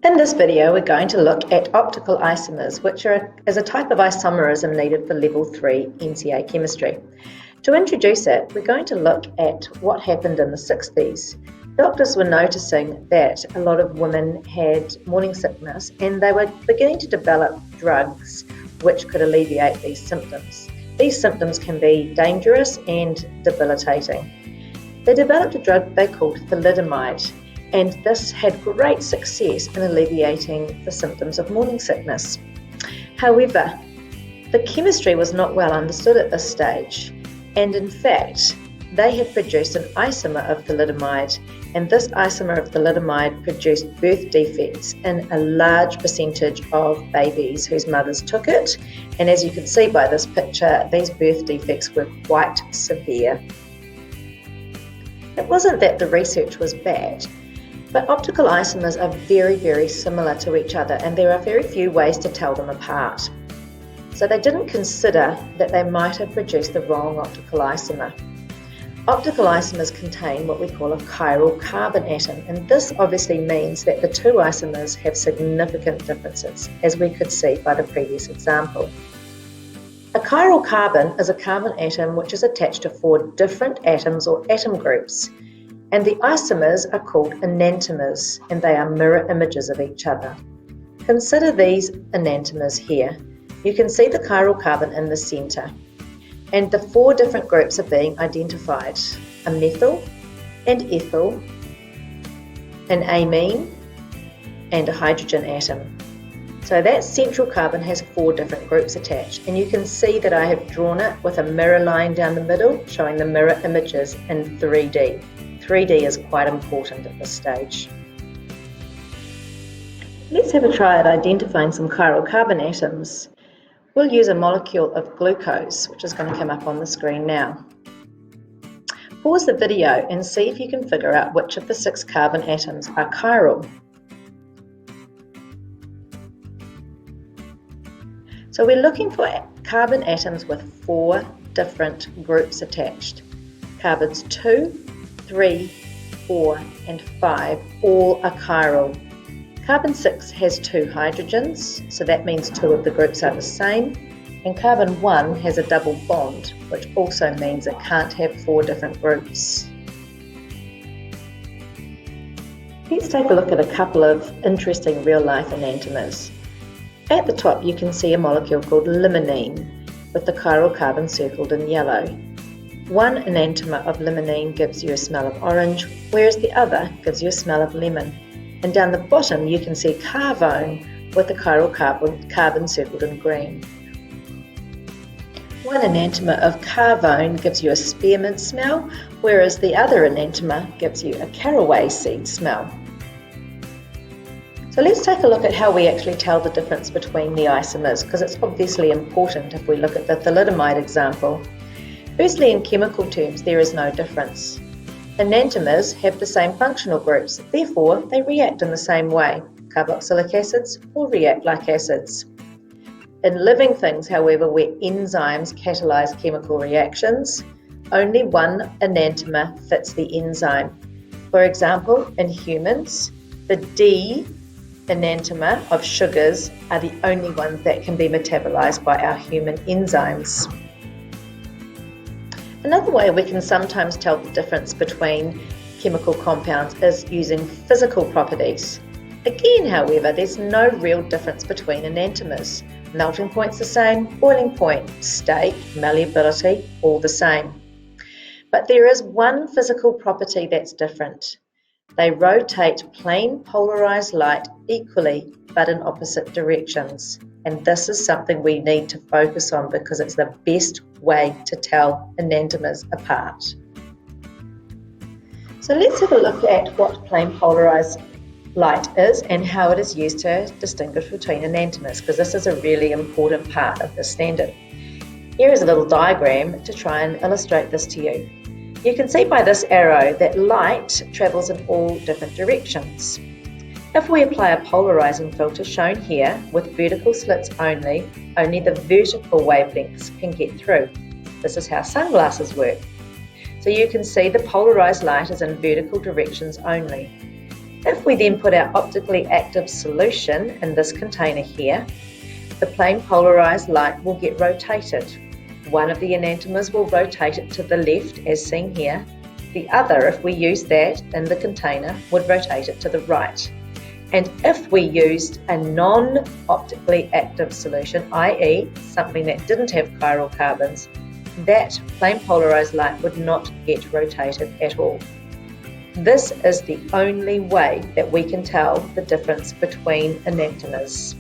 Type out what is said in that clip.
In this video, we're going to look at optical isomers, which is a type of isomerism needed for Level 3 NCEA chemistry. To introduce it, we're going to look at what happened in the 60s. Doctors were noticing that a lot of women had morning sickness and they were beginning to develop drugs which could alleviate these symptoms. These symptoms can be dangerous and debilitating. They developed a drug they called thalidomide, and this had great success in alleviating the symptoms of morning sickness. However, the chemistry was not well understood at this stage, and in fact, they had produced an isomer of thalidomide, and this isomer of thalidomide produced birth defects in a large percentage of babies whose mothers took it, and as you can see by this picture, these birth defects were quite severe. It wasn't that the research was bad, but optical isomers are very, very similar to each other, and there are very few ways to tell them apart. So they didn't consider that they might have produced the wrong optical isomer. Optical isomers contain what we call a chiral carbon atom, and this obviously means that the two isomers have significant differences, as we could see by the previous example. A chiral carbon is a carbon atom which is attached to 4 different atoms or atom groups, and the isomers are called enantiomers, and they are mirror images of each other. Consider these enantiomers here. You can see the chiral carbon in the centre, and the 4 different groups are being identified: a methyl, an ethyl, an amine, and a hydrogen atom. So that central carbon has 4 different groups attached, and you can see that I have drawn it with a mirror line down the middle showing the mirror images in 3D. 3D is quite important at this stage. Let's have a try at identifying some chiral carbon atoms. We'll use a molecule of glucose, which is going to come up on the screen now. Pause the video and see if you can figure out which of the 6 carbon atoms are chiral. So we're looking for carbon atoms with 4 different groups attached. Carbons 2, 3, 4, and 5 all are chiral. Carbon 6 has 2 hydrogens, so that means 2 of the groups are the same, and carbon 1 has a double bond, which also means it can't have 4 different groups. Let's take a look at a couple of interesting real-life enantiomers. At the top you can see a molecule called limonene, with the chiral carbon circled in yellow. One enantiomer of limonene gives you a smell of orange, whereas the other gives you a smell of lemon. And down the bottom you can see carvone with the chiral carbon circled in green. One enantiomer of carvone gives you a spearmint smell, whereas the other enantiomer gives you a caraway seed smell. So let's take a look at how we actually tell the difference between the isomers, because it's obviously important if we look at the thalidomide example. Firstly, in chemical terms, there is no difference. Enantiomers have the same functional groups, therefore they react in the same way. Carboxylic acids will react like acids. In living things, however, where enzymes catalyze chemical reactions, only one enantiomer fits the enzyme. For example, in humans, the D enantiomer of sugars are the only ones that can be metabolized by our human enzymes. Another way we can sometimes tell the difference between chemical compounds is using physical properties. Again, however, there's no real difference between enantiomers. Melting point's the same, boiling point, state, malleability, all the same. But there is one physical property that's different. They rotate plane polarized light equally but in opposite directions. And this is something we need to focus on because it's the best way to tell enantiomers apart. So let's have a look at what plane polarized light is and how it is used to distinguish between enantiomers, because this is a really important part of the standard. Here is a little diagram to try and illustrate this to you. You can see by this arrow that light travels in all different directions. If we apply a polarizing filter shown here with vertical slits only the vertical wavelengths can get through. This is how sunglasses work. So you can see the polarized light is in vertical directions only. If we then put our optically active solution in this container here, the plane polarized light will get rotated. One of the enantiomers will rotate it to the left, as seen here. The other, if we use that in the container, would rotate it to the right. And if we used a non-optically active solution, i.e. something that didn't have chiral carbons, that plane polarized light would not get rotated at all. This is the only way that we can tell the difference between enantiomers.